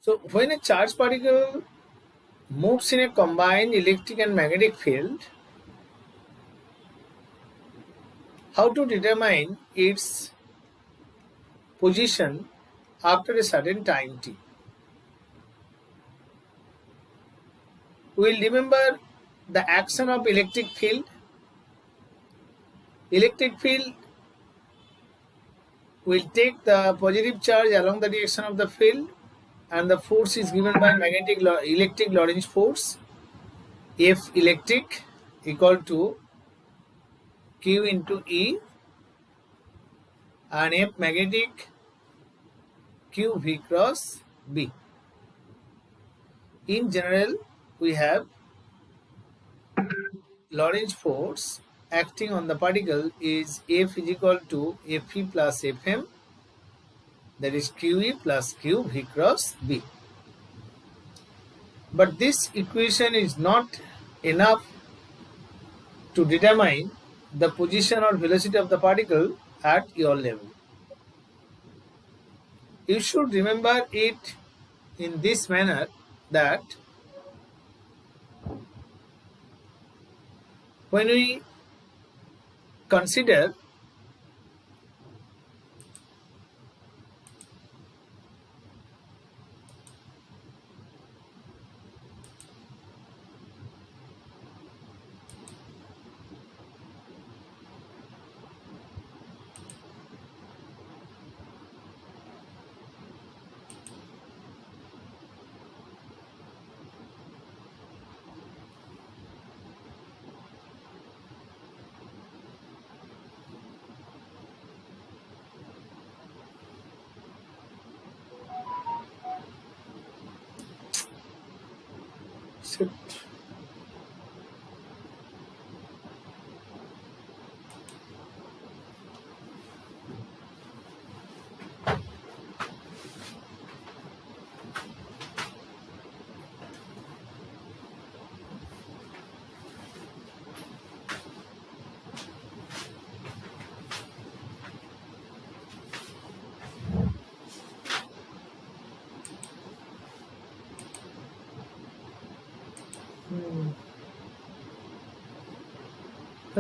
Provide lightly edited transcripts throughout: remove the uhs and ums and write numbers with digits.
So when a charged particle moves in a combined electric and magnetic field, how to determine its position after a certain time t? We will remember the action of electric field. Electric field will take the positive charge along the direction of the field, and the force is given by electric Lorentz force. F electric equal to Q into E, and F magnetic Q V cross B. In general, we have Lorentz force acting on the particle is F is equal to Fe plus Fm, that is QE plus Q V cross B. But this equation is not enough to determine the position or velocity of the particle at your level. You should remember it in this manner, that when we consider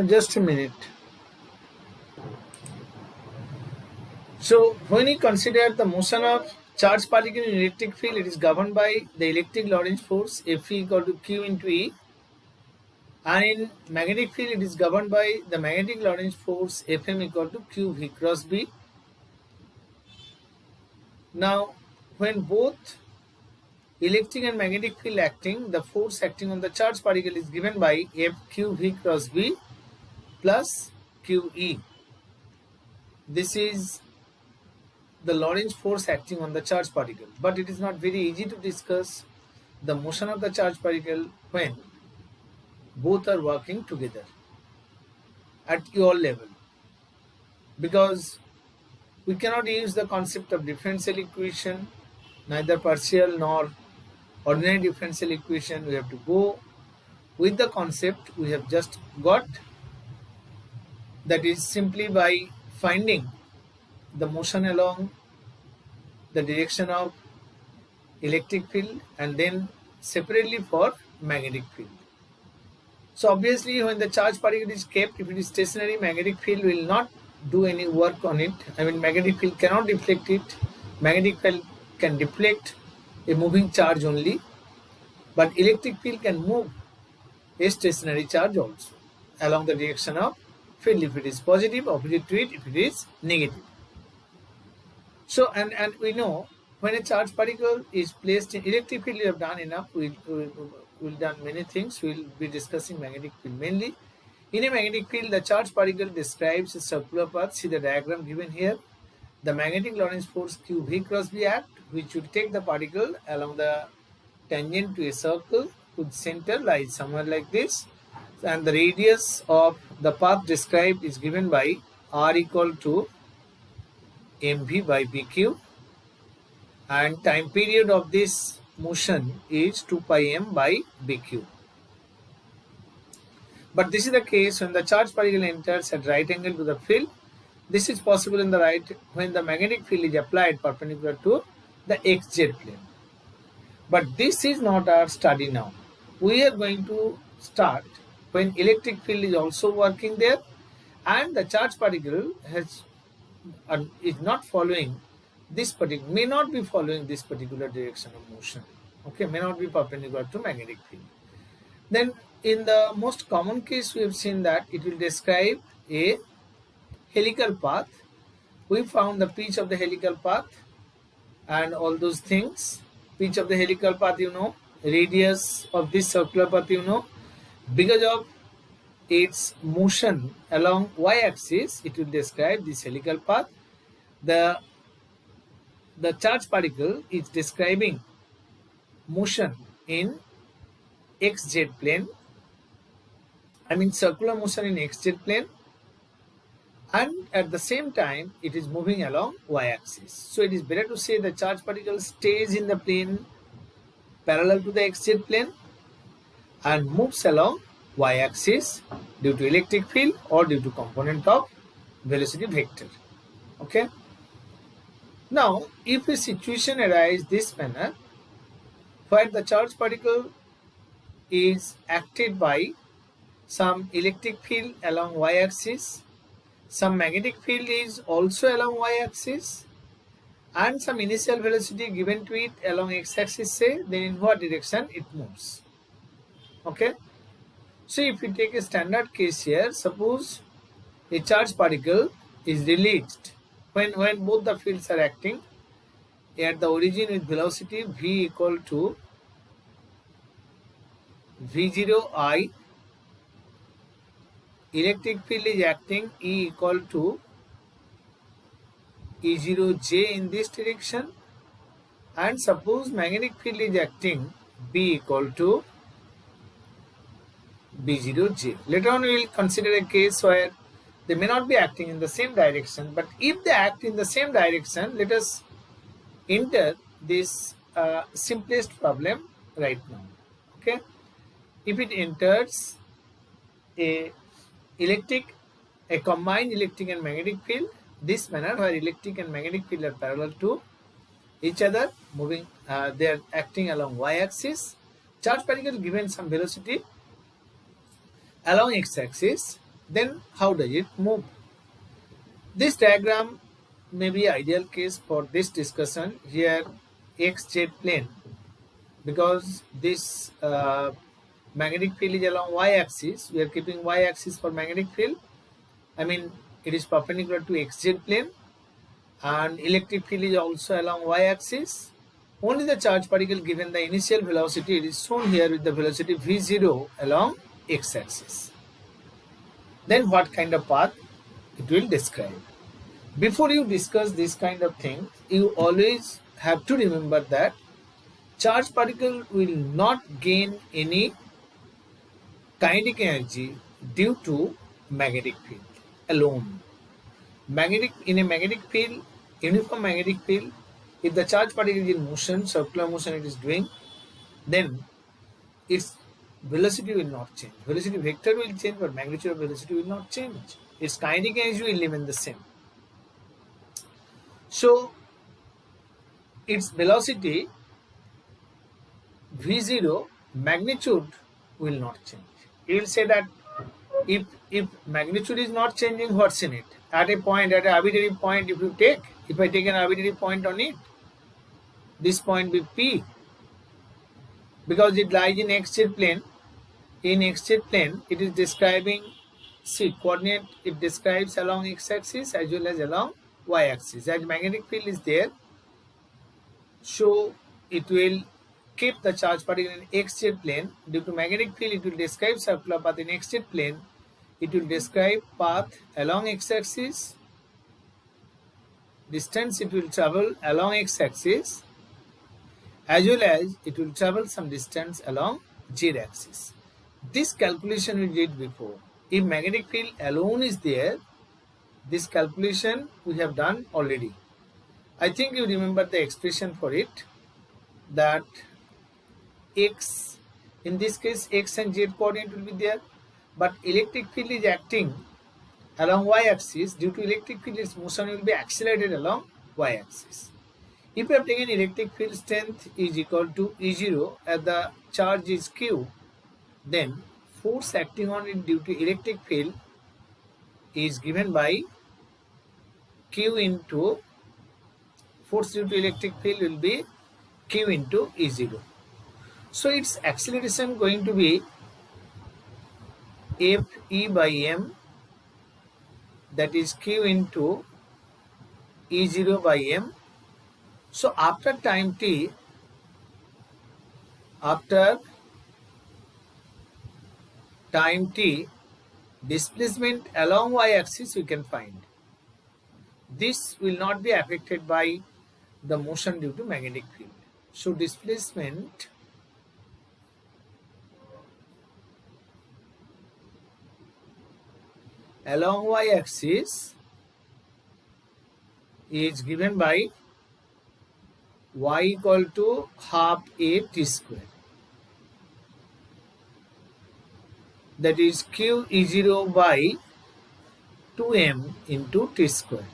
just a minute. So when we consider the motion of charged particle in electric field, it is governed by the electric Lorentz force F equal to Q into E, and in magnetic field it is governed by the magnetic Lorentz force Fm equal to Q V cross B. Now when both electric and magnetic field acting, the force acting on the charged particle is given by F Q V cross B plus QE. This is the Lorentz force acting on the charged particle. But it is not very easy to discuss the motion of the charged particle when both are working together at your level, because we cannot use the concept of differential equation, neither partial nor ordinary differential equation. We have to go with the concept we have just got, that is simply by finding the motion along the direction of electric field and then separately for magnetic field. So obviously when the charged particle is kept, if it is stationary, magnetic field will not do any work on it. I mean, magnetic field cannot deflect it. Magnetic field can deflect a moving charge only, but electric field can move a stationary charge also along the direction of field, if it is positive, opposite to it if it is negative. So and we know when a charged particle is placed in electric field, we have done enough. We'll done many things. We'll be discussing magnetic field mainly. In a magnetic field, the charged particle describes a circular path. See the diagram given here. The magnetic Lorentz force Q V cross B act, which will take the particle along the tangent to a circle whose center lies somewhere like this, and the radius of the path described is given by R equal to mv by bq, and time period of this motion is 2 pi m by bq. But this is the case when the charged particle enters at right angle to the field. This is possible in the right when the magnetic field is applied perpendicular to the xz plane. But this is not our study now. We are going to start when electric field is also working there and the charge particle is not following this particular, may not be following this particular direction of motion. Okay, may not be perpendicular to magnetic field. Then in the most common case we have seen that it will describe a helical path. We found the pitch of the helical path and all those things. Pitch of the helical path, you know, radius of this circular path, you know, because of its motion along y-axis, it will describe this helical path. The charge particle is describing motion in xz plane, I mean circular motion in xz plane, and at the same time it is moving along y-axis. So it is better to say the charge particle stays in the plane parallel to the xz plane and moves along y-axis due to electric field or due to component of velocity vector. Okay. Now, if a situation arises this manner, where the charge particle is acted by some electric field along y-axis, some magnetic field is also along y-axis, and some initial velocity given to it along x-axis, say, then in what direction it moves. Okay. So if we take a standard case here, suppose a charge particle is released when both the fields are acting at the origin with velocity v equal to v0I, electric field is acting E equal to E0J in this direction, and suppose magnetic field is acting B equal to B0J. Later on we will consider a case where they may not be acting in the same direction, but if they act in the same direction, let us enter this simplest problem right now. Okay, if it enters a combined electric and magnetic field, this manner where electric and magnetic field are parallel to each other, moving, they are acting along y-axis. Charge particle given some velocity along x-axis, then how does it move? This diagram may be ideal case for this discussion. Here xz plane, because this magnetic field is along y-axis, we are keeping y-axis for magnetic field, I mean it is perpendicular to xz plane, and electric field is also along y-axis. Only the charge particle given the initial velocity, it is shown here with the velocity v0 along x-axis. Then what kind of path it will describe? Before you discuss this kind of thing, you always have to remember that charge particle will not gain any kinetic energy due to magnetic field alone. In a magnetic field, uniform magnetic field, if the charge particle is in motion, circular motion it is doing, then its velocity will not change. Velocity vector will change, but magnitude of velocity will not change. Its kinetic energy will remain the same. So its velocity v0 magnitude will not change. You will say that if magnitude is not changing, what's in it? At a point, at an arbitrary point, if I take an arbitrary point on it, this point be P, because it lies in xz plane. In xz plane, it is describing, see, coordinate, it describes along x-axis as well as along y-axis. As magnetic field is there, so it will keep the charge particle in xz plane. Due to magnetic field, it will describe circular path in xz plane. It will describe path along x-axis, distance it will travel along x-axis, as well as it will travel some distance along z-axis. This calculation we did before. If magnetic field alone is there, this calculation we have done already. I think you remember the expression for it, that x, in this case x and z coordinate will be there, but electric field is acting along y-axis. Due to electric field, its motion will be accelerated along y-axis. If you have taken electric field strength is equal to E0 and the charge is Q, then force acting on it due to electric field is given by Q into force due to electric field will be Q into E0. So its acceleration going to be Fe by m, that is Q into E0 by m. So after time t, displacement along y-axis we can find. This will not be affected by the motion due to magnetic field. So displacement along y-axis is given by y equal to half a t square. That is Q E0 by 2m into t square.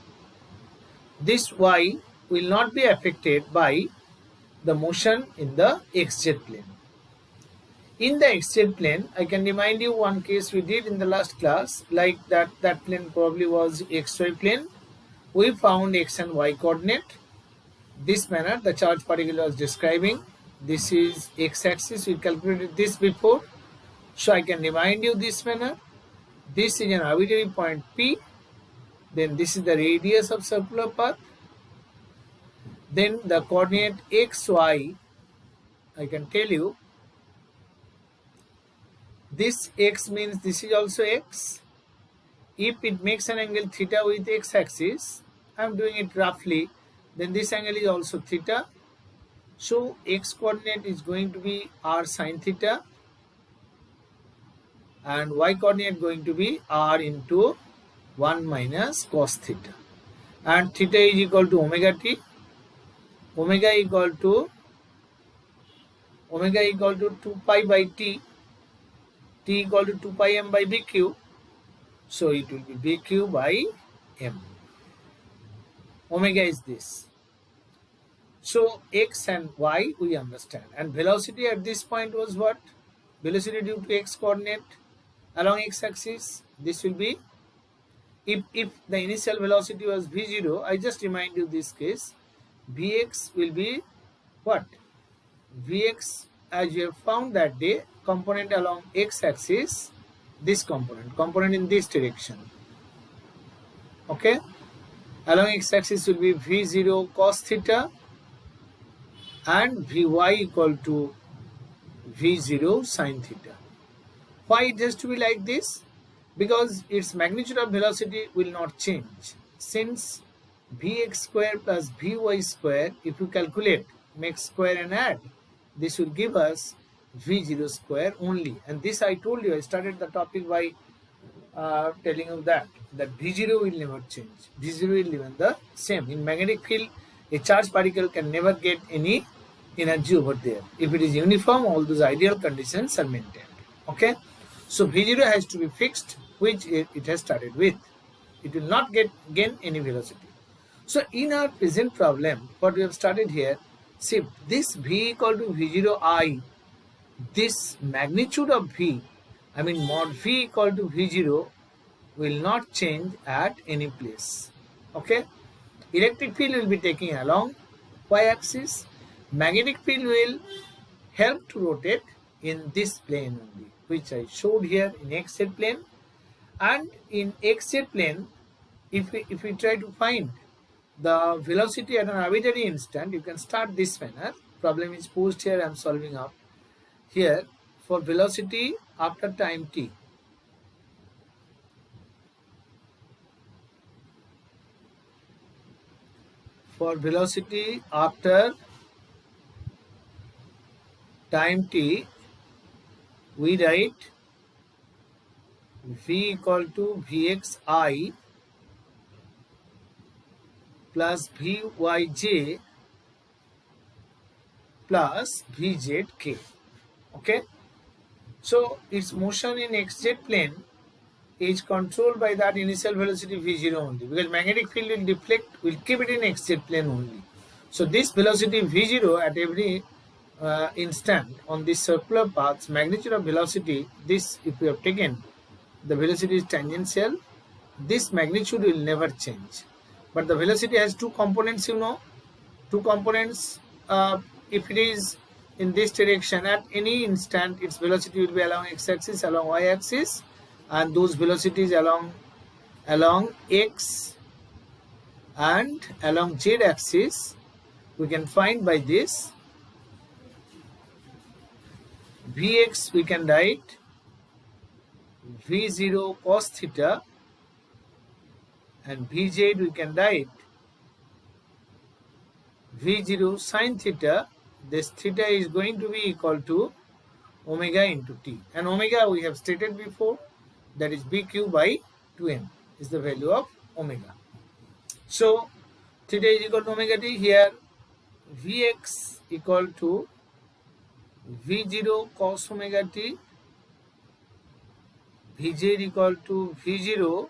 This y will not be affected by the motion in the xz plane. In the xz plane, I can remind you one case we did in the last class, like that plane probably was xy plane. We found x and y coordinate. This manner the charge particle was describing. This is x-axis, we calculated this before. So I can remind you this manner. This is an arbitrary point P. Then this is the radius of circular path. Then the coordinate x, y, I can tell you. This x means this is also x. If it makes an angle theta with x-axis, I am doing it roughly, then this angle is also theta. So x coordinate is going to be r sine theta and y coordinate going to be r into 1 minus cos theta. And theta is equal to omega t. Omega equal to 2 pi by t. T equal to 2 pi m by bq. So it will be bq by m. Omega is this. So x and y we understand. And velocity at this point was what? Velocity due to x coordinate along x-axis. This will be, if the initial velocity was v0, I just remind you this case, vx will be what? Vx, as you have found that day, component along x-axis, this component in this direction. Okay? Along x-axis will be v0 cos theta and vy equal to v0 sin theta. Why it has to be like this? Because its magnitude of velocity will not change. Since vx square plus vy square, if you calculate, make square and add, this will give us v0 square only. And this I told you, I started the topic by telling you that v0 will never change. V0 will remain the same. In magnetic field, a charged particle can never get any energy over there. If it is uniform, all those ideal conditions are maintained. Okay? So v0 has to be fixed, which it has started with. It will not gain any velocity. So in our present problem, what we have started here, see this v equal to v0 I, this magnitude of v, I mean mod v equal to v0 will not change at any place. Okay? Electric field will be taking along y-axis. Magnetic field will help to rotate in this plane only, which I showed here in xz plane. And in xz plane, if we try to find the velocity at an arbitrary instant, you can start this manner. Problem is posed here, I am solving up. Here, for velocity after time t. For velocity after time t, we write v equal to vxi plus vyj plus vzk. Okay? So its motion in xz plane is controlled by that initial velocity v0 only, because magnetic field will deflect, will keep it in xz plane only. So this velocity v0 at every instant on this circular path's magnitude of velocity, this if we have taken the velocity is tangential, this magnitude will never change. But the velocity has two components, you know, two components. If it is in this direction, at any instant its velocity will be along x-axis, along y-axis, and those velocities along x and along z-axis we can find by this. Vx we can write v0 cos theta, and vz we can write v0 sin theta. This theta is going to be equal to omega into t, and omega we have stated before, that is bq by 2m is the value of omega. So theta is equal to omega t. Here Vx equal to v0 cos omega t, Vz equal to v0.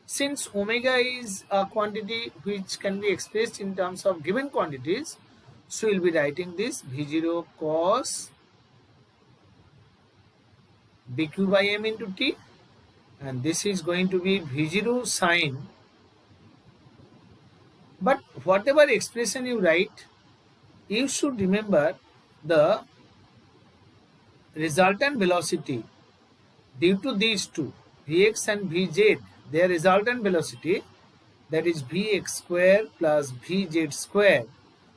Since omega is a quantity which can be expressed in terms of given quantities, so we will be writing this v0 cos bq by m into t, and this is going to be v0 sin. But whatever expression you write, you should remember the resultant velocity due to these two, Vx and Vz, their resultant velocity, that is Vx square plus Vz square,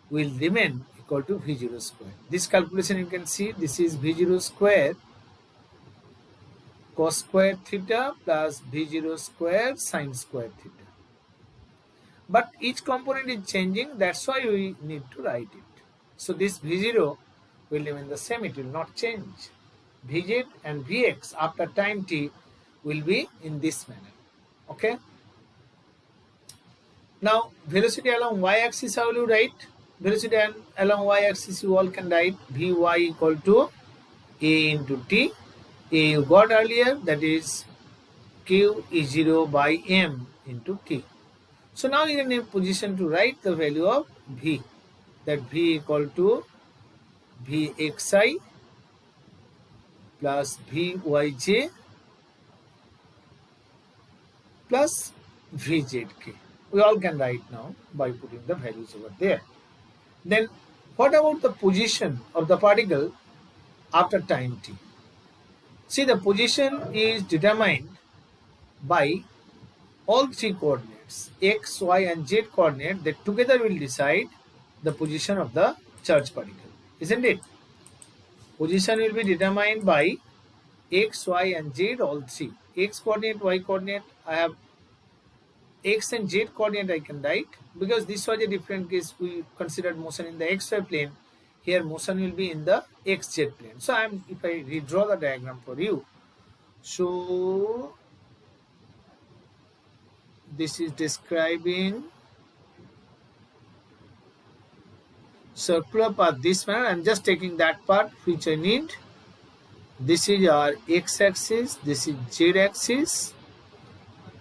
will remain equal to V0 square. This calculation you can see, this is V0 square cos square theta plus V0 square sin square theta. But each component is changing, that's why we need to write it. So this V0 will remain the same, it will not change. Vz and Vx after time t will be in this manner. Okay. Now velocity along y-axis, how will you write? Velocity along y-axis you all can write Vy equal to a into t. A you got earlier, that is q E0 by m into t. So now you are in a position to write the value of v, that v equal to vxi plus vyj plus vzk. We all can write now by putting the values over there. Then what about the position of the particle after time t? See, the position is determined by all three coordinates, x, y and z coordinate, that together will decide the position of the charged particle, isn't it? Position will be determined by x, y and z, all three. X coordinate, y coordinate, I have x and z coordinate I can write, because this was a different case, we considered motion in the xy plane. Here motion will be in the xz plane. So if I redraw the diagram for you, so this is describing circular path this manner. I am just taking that part which I need. This is our x-axis, this is z-axis.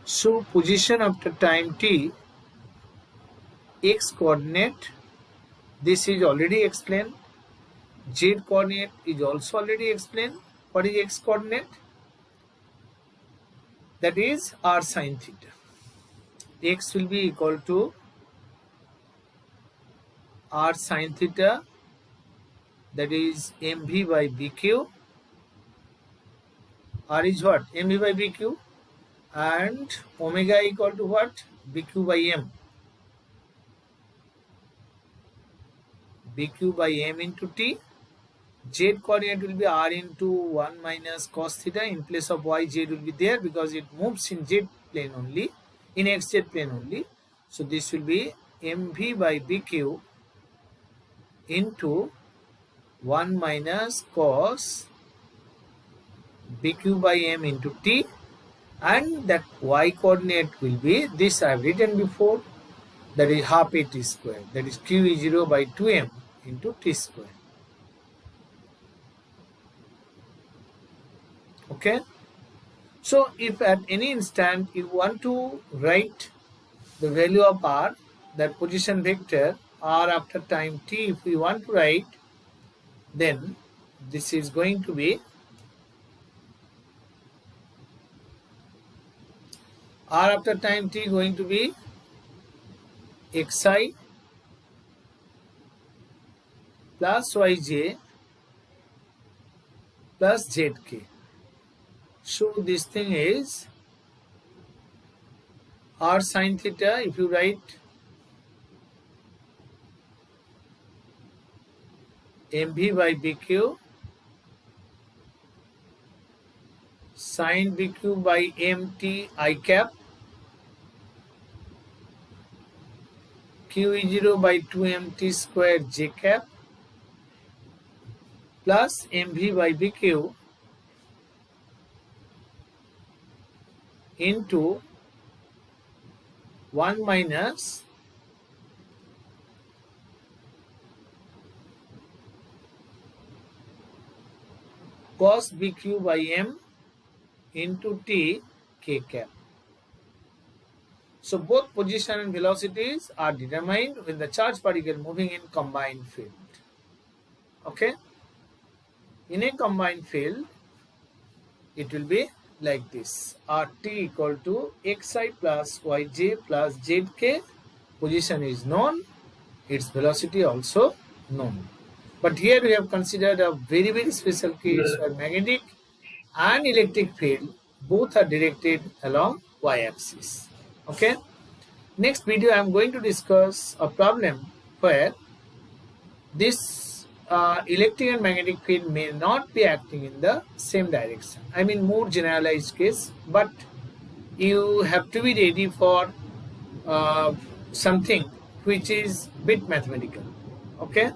So position after time t, x coordinate, this is already explained. Z coordinate is also already explained. What is x coordinate? That is r sin theta. X will be equal to r sin theta, that is mv by bq. R is what? mv by bq, and omega equal to what? bq by m. bq by m into t. Z coordinate will be r into 1 minus cos theta. In place of y, z will be there because it moves in z plane only, in xz plane only. So this will be mv by bq into 1 minus cos bq by m into t, and that y coordinate will be this I have written before, that is half a t square, that is q E0 by 2m into t square. Okay. So if at any instant you want to write the value of r, that position vector r after time t, if we want to write, then this is going to be r after time t going to be xi plus yj plus zk. So this thing is r sin theta. If you write mv by bq sin bq by mt I cap QE0 by 2mt square j cap plus mv by bq into 1 minus cos bq by m into t k cap. So both position and velocities are determined when the charge particle moving in combined field. Okay? In a combined field, it will be like this. RT equal to xi plus yj plus zk. Position is known. Its velocity also known. But here we have considered a very, very special case where magnetic and electric field both are directed along y-axis. Okay. Next video I am going to discuss a problem where this electric and magnetic field may not be acting in the same direction. I mean more generalized case, but you have to be ready for something which is bit mathematical. Okay.